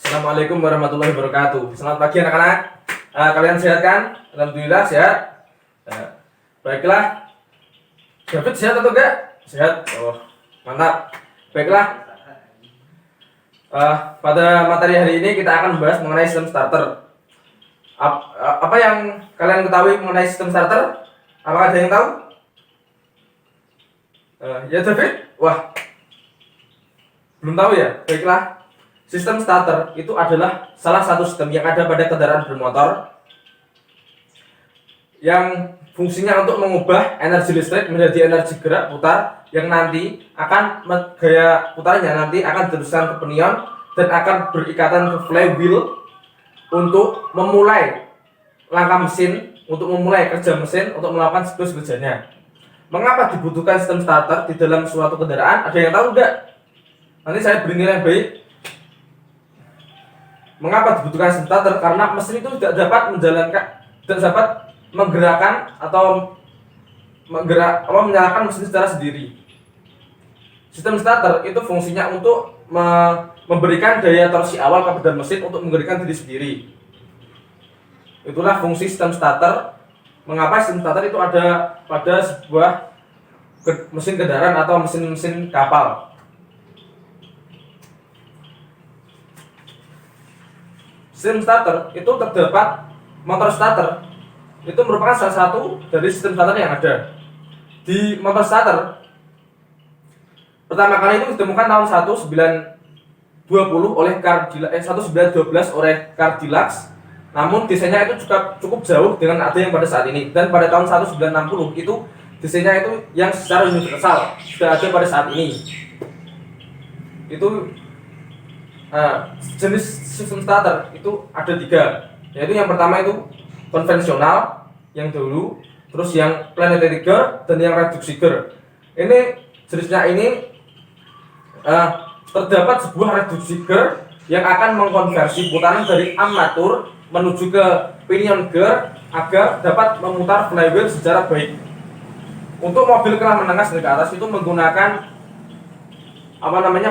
Assalamualaikum warahmatullahi wabarakatuh. Selamat pagi anak-anak. Kalian sehat kan? Alhamdulillah sehat. Baiklah. David sehat atau enggak? Sehat. Oh, mantap. Baiklah. Pada materi hari ini kita akan membahas mengenai sistem starter. Apa yang kalian ketahui mengenai sistem starter? Apakah ada yang tahu? Ya David? Wah, belum tahu ya? Baiklah. Sistem starter itu adalah salah satu sistem yang ada pada kendaraan bermotor yang fungsinya untuk mengubah energi listrik menjadi energi gerak putar yang nanti akan gaya putarnya nanti akan diteruskan ke pinion dan akan berikatan ke flywheel untuk memulai langkah mesin, untuk memulai kerja mesin untuk melakukan siklus kerjanya. Mengapa dibutuhkan sistem starter di dalam suatu kendaraan? Ada yang tahu enggak? Nanti saya beri nilai yang baik. Mengapa dibutuhkan sistem starter? Karena mesin itu tidak dapat menggerakkan atau menyalakan mesin secara sendiri. Sistem starter itu fungsinya untuk memberikan daya torsi awal kepada mesin untuk menggerakkan diri sendiri. Itulah fungsi sistem starter. Mengapa sistem starter itu ada pada sebuah mesin kendaraan atau mesin kapal? Sistem starter itu terdapat motor starter. Itu merupakan salah satu dari sistem starter yang ada. Di motor starter pertama kali itu ditemukan tahun 1912 oleh Cadillac. Namun desainnya itu cukup jauh dengan ada yang pada saat ini. Dan pada tahun 1960 itu desainnya itu yang secara universal sudah ada pada saat ini. Itu jenis sistem starter itu ada 3, yaitu yang pertama itu konvensional yang dulu, terus yang planetary gear dan yang reduced gear. Ini jenisnya ini terdapat sebuah reduced gear yang akan mengkonversi putaran dari armatur menuju ke pinion gear agar dapat memutar flywheel secara baik. Untuk mobil kelas menengah ke atas itu menggunakan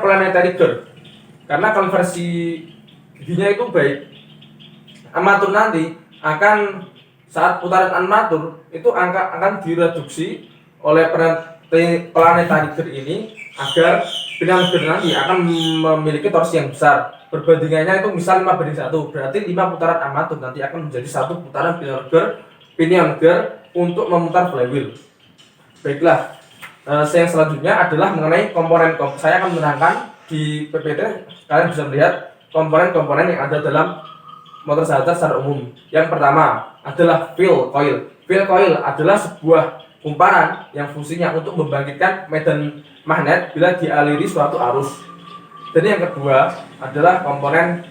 planetary gear. Karena konversi giginya itu baik. Armatur nanti akan saat putaran armatur itu akan direduksi oleh planetary gear ini agar pinion gear nanti akan memiliki torsi yang besar. Perbandingannya itu misal 5:1, berarti 5 putaran armatur nanti akan menjadi 1 putaran pinion gear untuk memutar flywheel. Baiklah, yang selanjutnya adalah mengenai komponen. Saya akan menerangkan di PPT. Kalian bisa melihat komponen-komponen yang ada dalam motor starter secara umum. Yang pertama adalah field coil. Field coil adalah sebuah kumparan yang fungsinya untuk membangkitkan medan magnet bila dialiri suatu arus. Dan yang kedua adalah komponen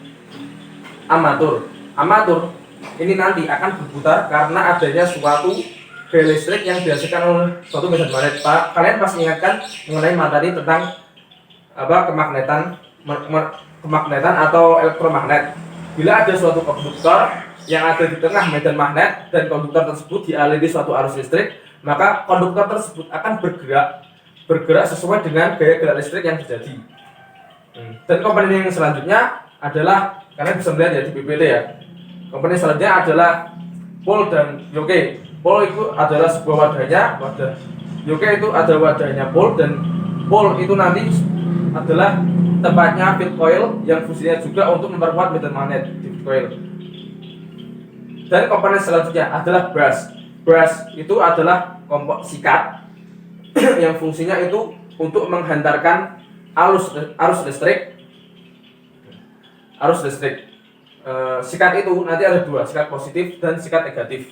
armatur. Armatur ini nanti akan berputar karena adanya suatu gaya listrik yang dihasilkan oleh suatu medan magnet. Kalian pasti ingatkan mengenai materi tentang kemagnetan atau elektromagnet. Bila ada suatu konduktor yang ada di tengah medan magnet dan konduktor tersebut dialiri suatu arus listrik, maka konduktor tersebut akan bergerak sesuai dengan gaya gerak listrik yang terjadi. Dan komponen yang selanjutnya adalah, kalian bisa melihat ya di PPT ya. Komponen selanjutnya adalah pole dan yoke. Pole itu adalah sebuah wadah. Yoke itu ada wadahnya pole, dan pole itu nanti adalah tempatnya field coil yang fungsinya juga untuk memperkuat medan magnet di field coil. Dan komponen selanjutnya adalah brush. Brush itu adalah sikat yang fungsinya itu untuk menghantarkan arus listrik. Sikat itu nanti ada 2, sikat positif dan sikat negatif.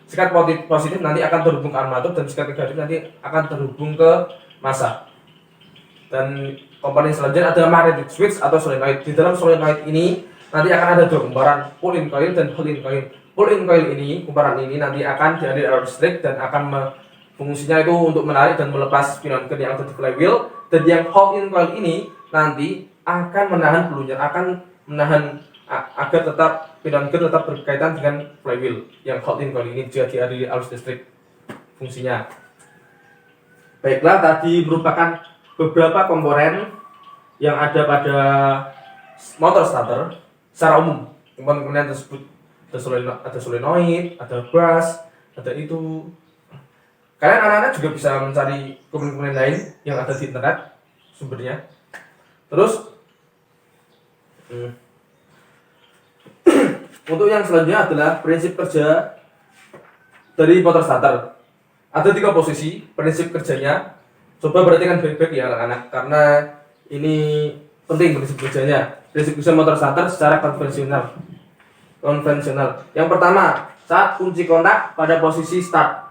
Sikat positif nanti akan terhubung ke armatur dan sikat negatif nanti akan terhubung ke massa. Dan komponen selanjutnya adalah magnetic switch atau solenoid. Di dalam solenoid ini nanti akan ada 2 kumparan, pull-in coil dan hold-in coil. Pull-in coil ini, kumparan ini nanti akan dialiri arus listrik dan akan fungsinya itu untuk menarik dan melepas pinion gear yang ada di flywheel. Dan yang hold-in coil ini nanti akan menahan pelunjang, akan menahan agar tetap pinion gear tetap berkaitan dengan flywheel. Yang hold-in coil ini juga dialiri arus listrik fungsinya. Baiklah, tadi merupakan beberapa komponen yang ada pada motor starter secara umum. Komponen tersebut ada solenoid, ada brush, ada itu. Kalian anak-anak juga bisa mencari komponen lain yang ada di internet sumbernya. Terus untuk yang selanjutnya adalah prinsip kerja dari motor starter. Ada 3 posisi prinsip kerjanya. Coba perhatikan baik-baik ya anak-anak, karena ini penting prinsip kerjanya. Prinsip kerja motor starter secara konvensional. Yang pertama, saat kunci kontak pada posisi start.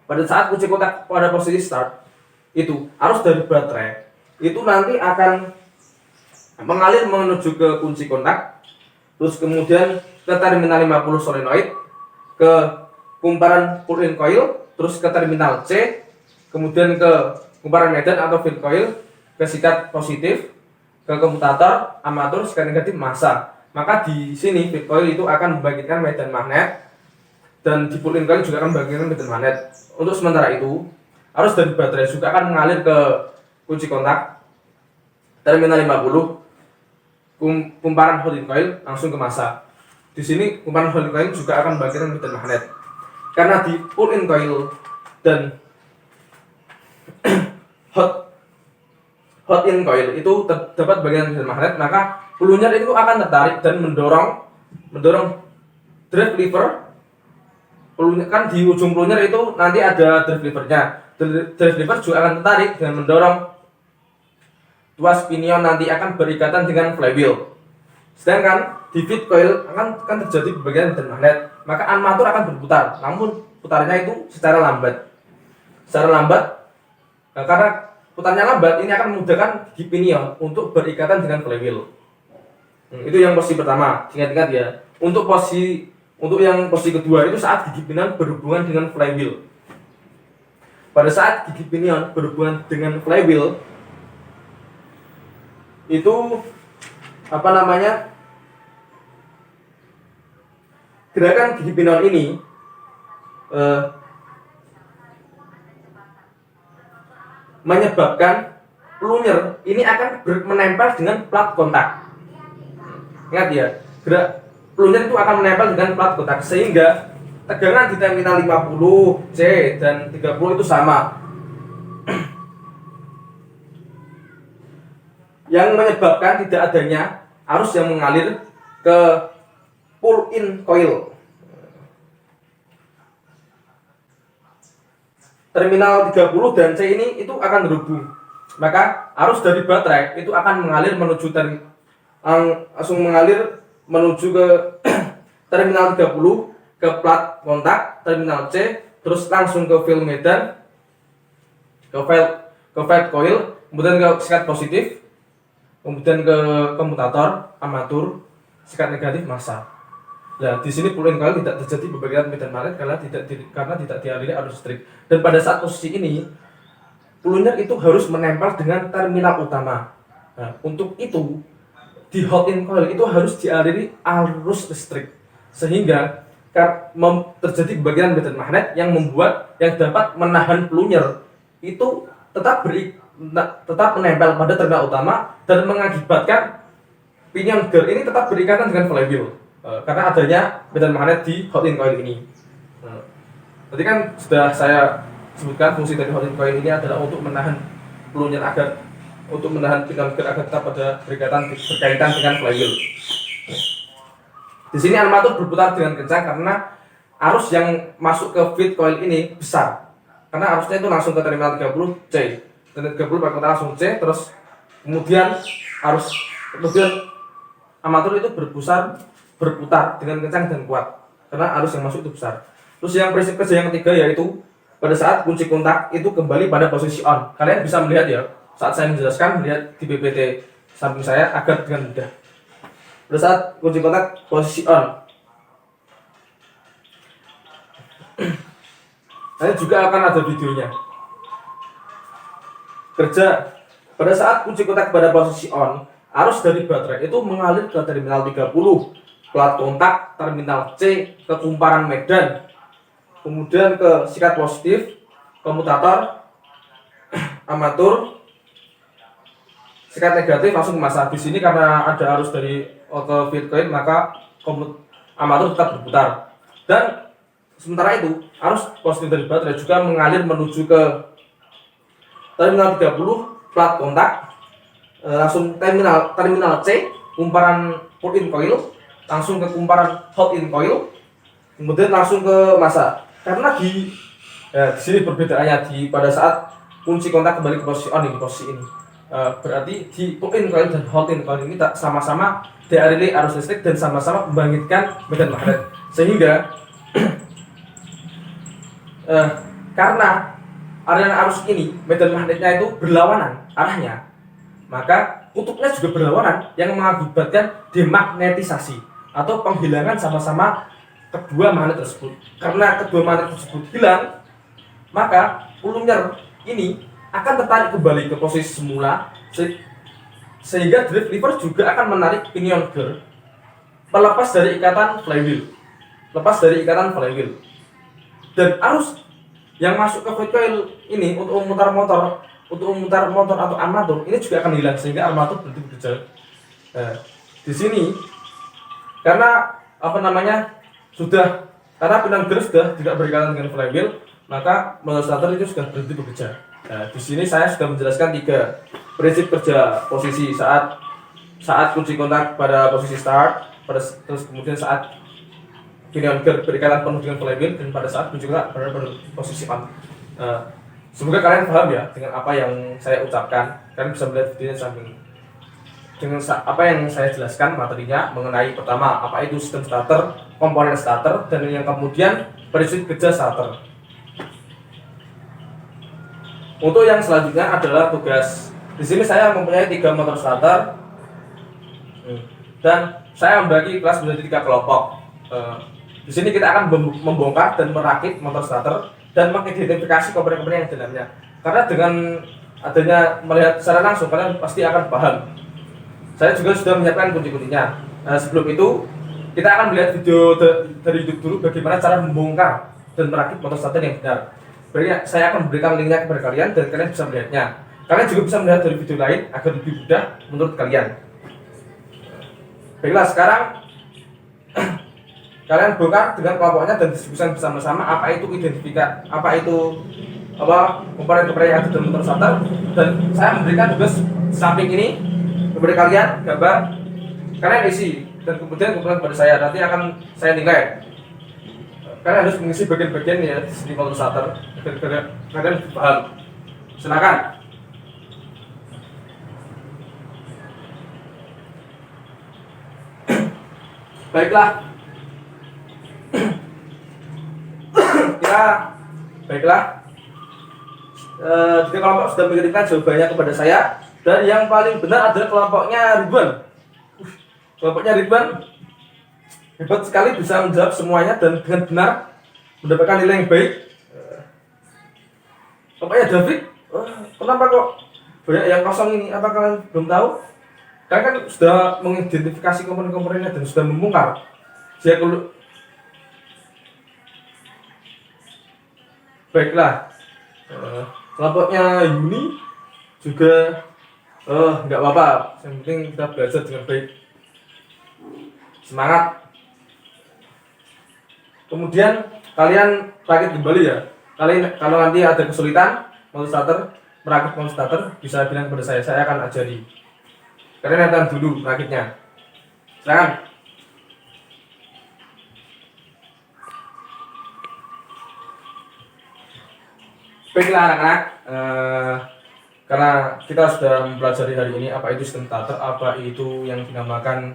Pada saat kunci kontak pada posisi start, itu arus dari baterai itu nanti akan mengalir menuju ke kunci kontak, terus kemudian ke terminal 50 solenoid, ke kumparan pull-in coil, terus ke terminal C, kemudian ke kumparan medan atau field coil, ke sikat positif, ke komutator, armatur, sikat negatif, massa. Maka di sini field coil itu akan membangkitkan medan magnet, dan di pull-in coil juga akan membangkitkan medan magnet. Untuk sementara itu, arus dari baterai juga akan mengalir ke kunci kontak, terminal 50, kumparan holding coil, langsung ke massa. Di sini kumparan holding coil juga akan membangkitkan medan magnet. Karena di pull-in coil dan hot in coil itu terdapat bagian medan magnet, maka plunger itu akan tertarik dan mendorong drive lever. Kan di ujung plunger itu nanti ada drive levernya. Drive lever juga akan tertarik dan mendorong tuas pinion, nanti akan berikatan dengan flywheel. Sedangkan di feed coil akan terjadi bagian medan magnet, maka armatur akan berputar, namun putarnya itu secara lambat. Karena putarnya lambat, ini akan memudahkan gigi pinion untuk berikatan dengan flywheel. Itu yang posisi pertama, ingat-ingat ya. Untuk yang posisi kedua itu saat gigi pinion berhubungan dengan flywheel. Pada saat gigi pinion berhubungan dengan flywheel, itu gerakan gigi pinion ini menyebabkan plunger ini akan menempel dengan plat kontak. Ingat ya, plunger itu akan menempel dengan plat kontak, sehingga tegangan di terminal 50, C, dan 30 itu sama. Yang menyebabkan tidak adanya arus yang mengalir ke pull-in coil. Terminal 30 dan C ini itu akan berhubung. Maka arus dari baterai itu akan mengalir menuju ke terminal 30, ke plat kontak, terminal C, terus langsung ke field medan, ke field coil, kemudian ke sikat positif, kemudian ke komutator, armatur, sikat negatif, massa. Nah, di sini pull-in coil tidak terjadi pembagian medan magnet karena tidak dialiri arus listrik. Dan pada saat posisi ini, plunger itu harus menempel dengan terminal utama. Nah, untuk itu di hot-in coil itu harus dialiri arus listrik, sehingga terjadi pembagian medan magnet yang dapat menahan plunger itu tetap menempel pada terminal utama dan mengakibatkan pinion gear ini tetap berikatan dengan flywheel. Karena adanya medan magnet di hot-in coil ini. Tadi kan sudah saya sebutkan fungsi dari hot-in coil ini adalah untuk menahan plunger untuk menahan pinion gear agar tetap berkaitan dengan flywheel. Di sini armatur berputar dengan kencang karena arus yang masuk ke feed coil ini besar. Karena arusnya itu langsung ke terminal 30 C. Terminal 30 langsung C, terus kemudian armatur itu berputar dengan kencang dan kuat karena arus yang masuk itu besar. Terus yang prinsip kerja yang ketiga yaitu pada saat kunci kontak itu kembali pada posisi on. Kalian bisa melihat ya, saat saya menjelaskan, melihat di PPT samping saya agar dengan mudah. Pada saat kunci kontak posisi on, nanti juga akan ada videonya. Kerja pada saat kunci kontak pada posisi on, arus dari baterai itu mengalir ke terminal 30, plat kontak, terminal C, ke kumparan medan, kemudian ke sikat positif, komutator, armatur, sekat negatif langsung ke massa. Di sini karena ada arus dari auto feed coil, maka armatur tetap berputar. Dan sementara itu arus positif dari baterai juga mengalir menuju ke terminal 30 plat kontak, langsung terminal C kumparan put in coil, langsung ke kumparan hot in coil, kemudian langsung ke massa. Karena di sini perbedaannya pada saat kunci kontak kembali ke posisi on ini, posisi ini. Berarti di put in coil dan hot in coil ini sama-sama dialiri arus listrik dan sama-sama membangkitkan medan magnet. Sehingga karena aliran arus ini medan magnetnya itu berlawanan arahnya, maka kutubnya juga berlawanan yang mengakibatkan demagnetisasi atau penghilangan sama-sama kedua magnet tersebut. Karena kedua magnet tersebut hilang, maka ulunyer ini akan tertarik kembali ke posisi semula, sehingga drive lever juga akan menarik pinion gear melepas dari ikatan flywheel. Dan arus yang masuk ke feed coil ini untuk memutar motor atau armatur ini juga akan hilang, sehingga armatur berhenti bekerja. Di sini karena karena pinion gear sudah tidak berikatan dengan flywheel, maka motor starter itu sudah berhenti bekerja. Di sini saya sudah menjelaskan 3 prinsip kerja posisi saat kunci kontak pada posisi start, terus kemudian saat pinion gear berikatan penuh dengan flywheel, dan pada saat kunci kontak berada pada posisi on. Semoga kalian paham ya dengan apa yang saya ucapkan. Kalian bisa melihat videonya samping dengan apa yang saya jelaskan materinya mengenai pertama apa itu sistem starter, komponen starter, dan yang kemudian prinsip kerja starter. Untuk yang selanjutnya adalah tugas. Di sini saya mempunyai 3 motor starter dan saya membagi kelas menjadi 3 kelompok. Di sini kita akan membongkar dan merakit motor starter dan mengidentifikasi komponen-komponen yang di dalamnya. Karena dengan adanya melihat secara langsung kalian pasti akan paham. Saya juga sudah menyiapkan kunci-kuncinya. Sebelum itu kita akan melihat video dari YouTube dulu bagaimana cara membongkar dan merakit motor starter yang benar. Berarti saya akan memberikan linknya kepada kalian dan kalian bisa melihatnya. Kalian juga bisa melihat dari video lain agar lebih mudah menurut kalian. Baiklah, sekarang kalian bongkar dengan kelompoknya dan diskusikan bersama-sama apa itu komponen-komponen yang ada dalam motor starter, dan saya memberikan tugas samping ini kepada kalian, gambar kalian isi dan kemudian kumpulan kepada saya, nanti akan saya nilai. Kalian harus mengisi bagian-bagian ya di sini motor starter agar kalian lebih paham. Silakan. Baiklah. Baiklah. 3 kelompok sudah mengirimkan jawabannya kepada saya, dan yang paling benar adalah kelompoknya Ridwan. Kelompoknya Ridwan hebat sekali, bisa menjawab semuanya dan dengan benar mendapatkan nilai yang baik. Kelompoknya David, kenapa kok banyak yang kosong ini? Apa kalian belum tahu? Kalian kan sudah mengidentifikasi komponen-komponennya dan sudah membongkar. Baiklah, kelompoknya Yuni juga nggak apa-apa, yang penting kita belajar dengan baik. Semangat. Kemudian kalian rakit kembali ya. Kalian kalau nanti ada kesulitan motor starter, merakit motor starter, bisa bilang kepada saya akan ajari. Kalian lihat dulu rakitnya. Silakan. Baiklah anak-anak, karena kita sudah mempelajari hari ini apa itu sistem starter, apa itu yang dinamakan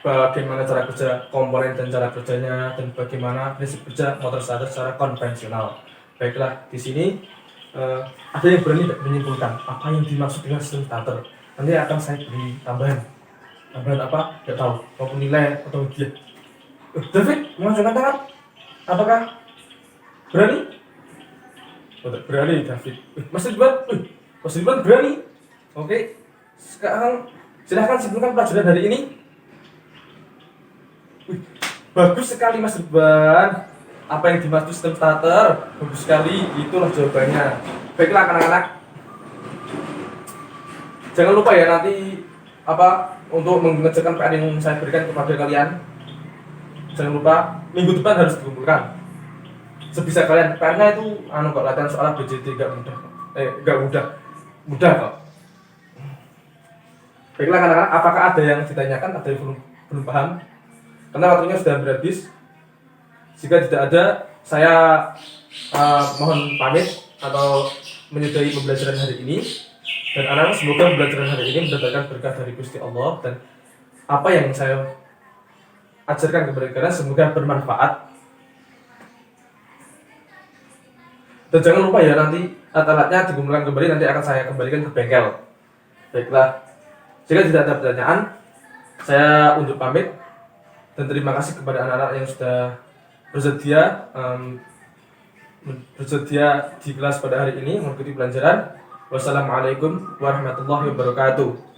bagaimana cara kerja komponen dan cara kerjanya, dan bagaimana prinsip kerja motor starter secara konvensional. Baiklah, di sini ada yang berani menyimpulkan apa yang dimaksud dengan sistem starter. Nanti akan saya beri tambahan apa? Tidak tahu, maupun nilai atau hadiah. David, mengacungkan tangan. Apakah berani? Berani David. Mas Ridwan berani. Oke, sekarang silahkan simpulkan pelajaran hari ini. Bagus sekali Mas Ridwan. Apa yang dimaksud sistem starter? Bagus sekali, itulah jawabannya. Baiklah anak-anak, Jangan lupa ya nanti untuk mengerjakan PR yang saya berikan kepada kalian. Jangan lupa minggu depan harus dikumpulkan. Sebisa kalian. PR-nya itu kok latihan soal BJT gak mudah. Gak mudah. Mudah kok. Baiklah anak-anak, apakah ada yang ditanyakan? Ada yang belum paham? Karena waktunya sudah habis. Jika tidak ada, saya mohon pamit atau menyudahi pembelajaran hari ini. Dan anak-anak semoga pembelajaran hari ini mendapatkan berkah dari Gusti Allah, dan apa yang saya ajarkan kepada kalian semoga bermanfaat. Dan jangan lupa ya, nanti alat-alatnya dikumpulkan kembali, nanti akan saya kembalikan ke bengkel. Baiklah, jika tidak ada pertanyaan, saya undur pamit dan terima kasih kepada anak-anak yang sudah bersedia di kelas pada hari ini mengikuti pelajaran. Wassalamualaikum warahmatullahi wabarakatuh.